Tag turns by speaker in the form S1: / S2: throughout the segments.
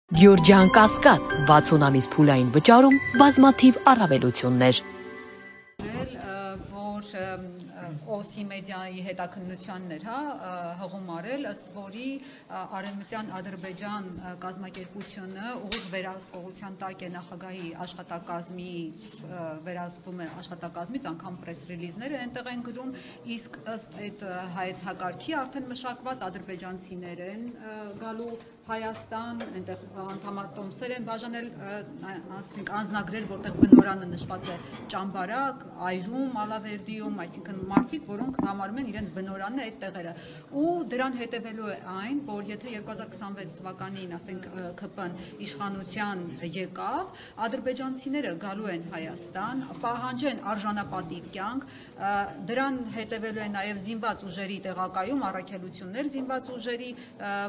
S1: Գյորջյան Կասկադ 60 ամիս փուլային վճարում բազմաթիվ առավելություններ։
S2: Օսի մեդիայի հետաքննությանն էր հղում արել, ըստ որի Արևմտյան Ադրբեջան կազմակերպությունը ուղիղ վերահսկողության տակ է նախագահի աշխատակազմից, վերահսկվում է աշխատակազմից, անգամ պրես ռիլիզները այնտեղ են գրում, իսկ ըստ այդ հայեցակարգի արդեն մշակված ադրբեջանցիներ են գալու Հայաստան, այնտեղ անդամատոմսեր են բաժանել, անձնագրեր, որտեղ բնորանը նշված է Ճամբարակ, Այրում, Ալավերդիում, այսինքն մարդիկ, որոնք համարում են իրենց բնորանն այդ տեղերը, ու դրան հետևելու է այն, որ եթե 2026 թվականին, ասենք ՔՊ-ն իշխանության եկավ, ադրբեջանցիները գալու են Հայաստան, պահանջեն արժանապատիվ կյանք, դրան հետևելու է նաև զինված ուժերի տեղակայում, առաքելություններ զինված ուժերի,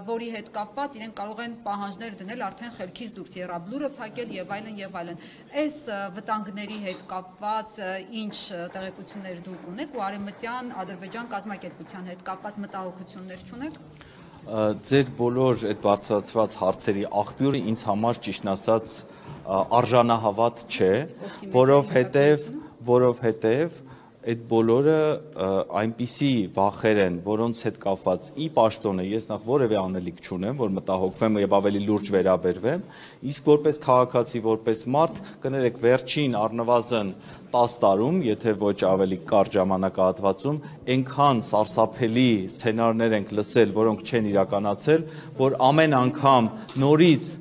S2: որի հետ կապված իրենք կարող են պահանջներ դնել արդեն խելքից դուրս, եռաբլուրը փակել եւ այլն եւ այլն։ Այս վտանգների հետ կապված ինչ տեղեկություններ դուք ունեք ու Արևմտյան Ադրբեջան կազմակերպության հետ կապված մտահոգություններ չունեք։
S3: Ձեր բոլոր այդ բարձրացված հարցերի աղբյուրը ինձ համար ճիշտն ասած արժանահավատ չէ, որովհետև այդ բոլորը այնպիսի վախեր են, որոնց հետ կապված ի պաշտոնը ես նախ որևէ անելիք չունեմ, որ մտահոգվեմ եւ ավելի լուրջ վերաբերվեմ, իսկ որպես քաղաքացի, որպես մարդ, կներեք վերջին առնվազն 10 տարում, եթե ոչ ավելի կարճ ժամանակահատվածում, այնքան սարսափելի սցենարներ ենք լսել, որոնք չեն իրականացել, որ ամեն անգամ նորից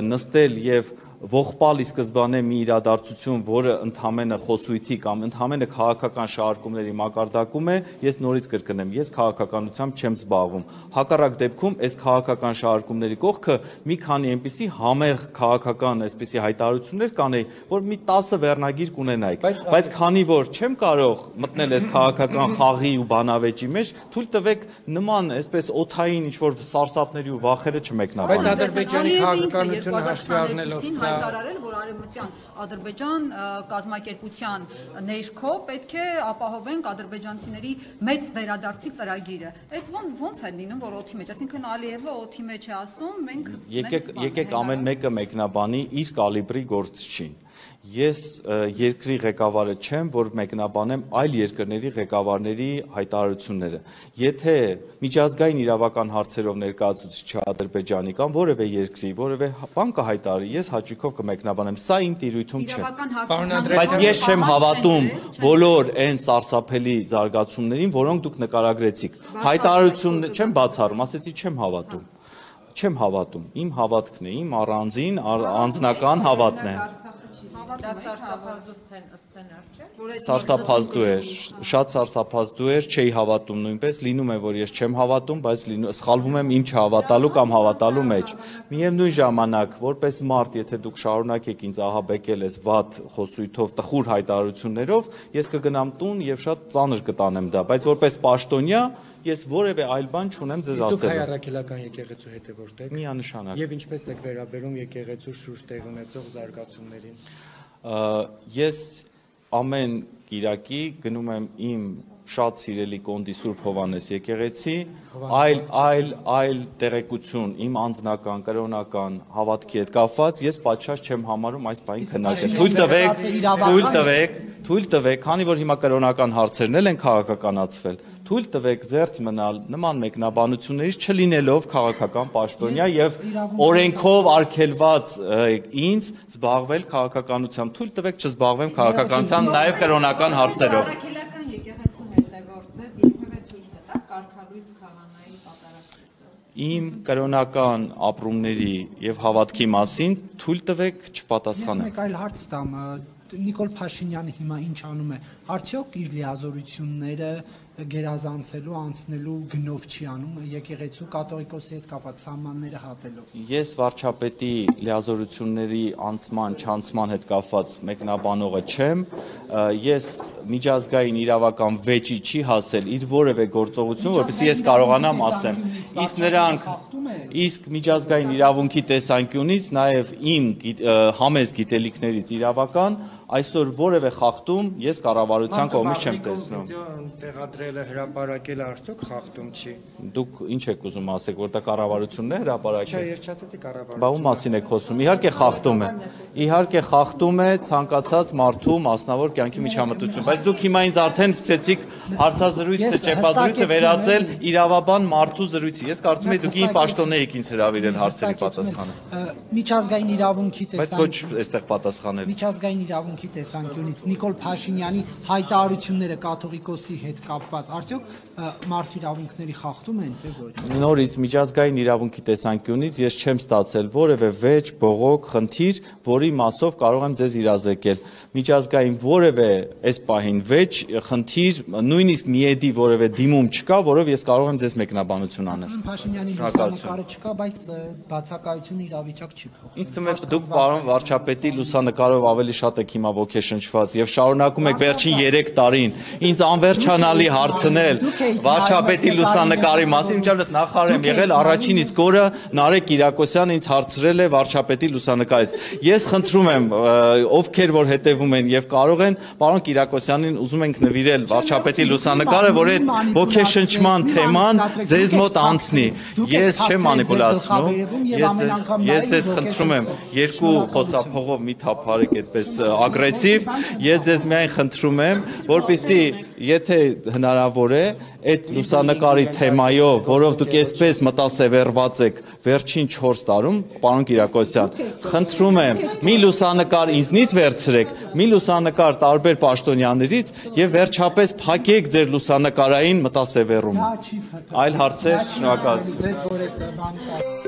S3: նստել եւ ողբալ ի սկզբանե մի իրադարձություն, որը ընդհանրապես խոսույթի կամ ընդհանրապես քաղաքական շահարկումների մակարդակում է, ես նորից կրկնեմ, ես քաղաքականությամբ չեմ զբաղվում։ Հակառակ դեպքում այս քաղաքական շահարկումների կողքը մի քանի այնպիսի համեղ քաղաքական այսպիսի հայտարարություններ կանեի, որ մի 10 վերնագիր կունենայիք, բայց քանի որ չեմ կարող մտնել այս քաղաքական խաղի ու բանավեճի մեջ, թույլ տվեք նման այսպես օթային ինչ-որ սարսափների ու վախերը չմեկնաբանել։
S4: Բայց Ադրբեջանի քաղաքականությունը հաշվի առնելով
S2: հայտարարել, որ Արևմտյան Ադրբեջան կազմակերպության ներքո պետք է ապահովենք ադրբեջանցիների մեծ վերադարձի ծրագիրը։ Այդ ոնց է լինում, որ օդի մեջ, այսինքն Ալիևը օդի մեջ է ասում, մենք
S3: եկեք ամեն մեկը մեկնաբանի իր կալիբրի գործչին։ Ես երկրի ղեկավարը չեմ, որ մեկնաբանեմ այլ երկրների ղեկավարների հայտարարությունները։ Եթե միջազգային իրավական հարցերով ներկայացուցիչ Ադրբեջանի կամ որևէ երկրի որևէ բան կհայտարարի, ես հաճույքով կմեկնաբանեմ, սա իմ տիրույթում չէ։ Բայց ես չեմ հավատում բոլոր այն սարսափելի զարգացումներին, որոնք դուք նկարագրեցիք։ Հայտարարություն չեմ բացառում, ասեցի չեմ հավատում։ Իմ հավատքն է, իմ առանձին անձնական հավատն է։
S4: Դա սարսափազդու սցենար չէ։
S3: Սարսափազդու էր, շատ սարսափազդու էր, չէի հավատում նույնպես, լինում է, որ ես չեմ հավատում, բայց սխալվում եմ իմ չհավատալու կամ հավատալու մեջ։ Միևնույն ժամանակ, որպես մարդ, եթե դուք շարունակեք ինձ ահաբեկել այս վատ խոսույթով, տխուր հայտարարություններով, ես կգնամ տուն եւ շատ ծանր կտանեմ դա, բայց որպես պաշտոնյա ես որևէ այլ բան չունեմ ձեզ ասելու։
S4: Դուք հայ առաքելական եկեղեցու հետևորդ եք։
S3: Միանշանակ։
S4: Եվ ինչպես եք վերաբերում եկեղեցու շուրջ տեղ ունեցող զարգացումներին։
S3: Ես ամեն կիրակի գնում եմ իմ շատ սիրելի կոնդի Սուրբ Հովհաննես եկեղեցի, այլ տեղեկություն իմ անձնական, կրոնական հավատքի հետ կապված, ես պատշաճ չեմ համարում այս բանին քննարկել։ Թույլ տվեք, քանի որ հիմա կրոնական հարցերն են քաղաքականացվել, թույլ տվեք զերծ մնալ նման մեկնաբանություններից չլինելով քաղաքական պաշտոնյա եւ օրենքով արգելված ինձ զբաղվել քաղաքականությամբ, թույլ տվեք չզբաղվեմ քաղաքականությամբ նաեւ կրոնական հարցերով։ Իմ կրոնական ապրումների եւ հավատքի մասին թույլ տվեք չպատասխանեմ։
S5: Մեկ այլ հարց տամ, Նիկոլ Փաշինյանը հիմա ինչ անում է, արդյոք իր լիազորությունները գերազանցելու, անցնելու գնով չի անում, եկեղեցու կաթողիկոսի հետ կապված սահմանները հատելով։
S3: Ես վարչապետի լիազորությունների անցման, չանցման հետ կապված մեկնաբանողը չեմ, ես միջազգային իրավական վեճի չի հասել իր որևէ գործողություն, որպեսզի ես կարողանամ ասեմ։ Իսկ նրանք Իսկ միջազգային իրավունքի տեսանկյունից նաև իմ համեստ գիտելիքներից իրավական այսօր որևէ խախտում ես կառավարության կողմից չեմ տեսնում։
S4: Տեղադրելը հրապարակելը արդյոք խախտում չի։
S3: Դուք ինչ եք ուզում ասեք, որ դա կառավարությունն է հրապարակել։
S4: Չէ, ես չասեցի կառավարություն։
S3: Բա ում մասին եք խոսում։ Իհարկե խախտում է։ Իհարկե խախտում է ցանկացած մարդու մասնավոր կյանքի միջամտություն, բայց դուք հիմա ինձ արդեն սկսեցիք հարցազրույցը, ճեպազրույցը վերածել իրավաբան մարդու զրույցի։ Ես կարծում եմ դուք իմ պաշտոն եք ինձ հրավիրել հարցերի պատասխանը։
S5: Միջազգային իրավունքի
S3: Բայց ոչ այստեղ պատասխանել։
S5: Միջազգային իրավունքի տեսանկյունից Նիկոլ Փաշինյանի հայտարարությունները կաթողիկոսի հետ կապված արդյոք մարդու իրավունքների խախտում են թե ոչ։
S3: Նորից միջազգային իրավունքի տեսանկյունից ես չեմ ստացել որևէ վեճ, բողոք, խնդիր, որի մասով կարող եմ ձեզ իրազեկել։ Միջազգային որևէ այս պահին վեճ, խնդիր, նույնիսկ միեդի որևէ դիմում չկա, որով ես կարող եմ ձեզ մեկնաբանություն անել։
S5: Փաշինյանի լուսանկարը չկա, բայց բացակայությունը իրավիճակ չի փոխում։
S3: Ինձ թվում է դուք պարոն վարչապետի լուսանկարով ավելի շատ եք հիմա ոգեշնչված եւ շարունակում եք վերջին 3 տարին ինձ անվերջանալի հարցնել վարչապետի լուսանկարի մասին, ինչպես նախարար եմ եղել առաջին իսկ օրը Նարեկ Կիրակոսյանը ինձ հարցրել է վարչապետի լուսանկարից։ Ես խնդրում եմ ովքեր որ հետևում են եւ կարող են պարոն Կիրակոսյանին ուզում ենք նվիրել վարչապետի լուսանկարը, որ այդ ոգեշնչման թեման ձեզ մոտ անցնի։ Ես չեմ մանիպուլացնում, ես ձեզ խնդրում եմ երկու խոսափողով մի թափարեք այդպես ագրեսիվ, ես ձեզ միայն խնդրում եմ, որպեսզի եթե հնարավոր է այդ լուսանկարի թեմայով, որով դուք այսպես մտասևեռված եք վերջին 4 տարում, պարոն Կիրակոսյան, խնդրում եմ, մի լուսանկար ինձնից վերցրեք, մի լուսանկար տարբեր պաշտոնյաներից եւ վերջապես փակեք ձեր լուսանկարային մտասևեռումը։ Այլ հարցեր, շնորհակալություն։
S5: Ձեզ որ այդ բանից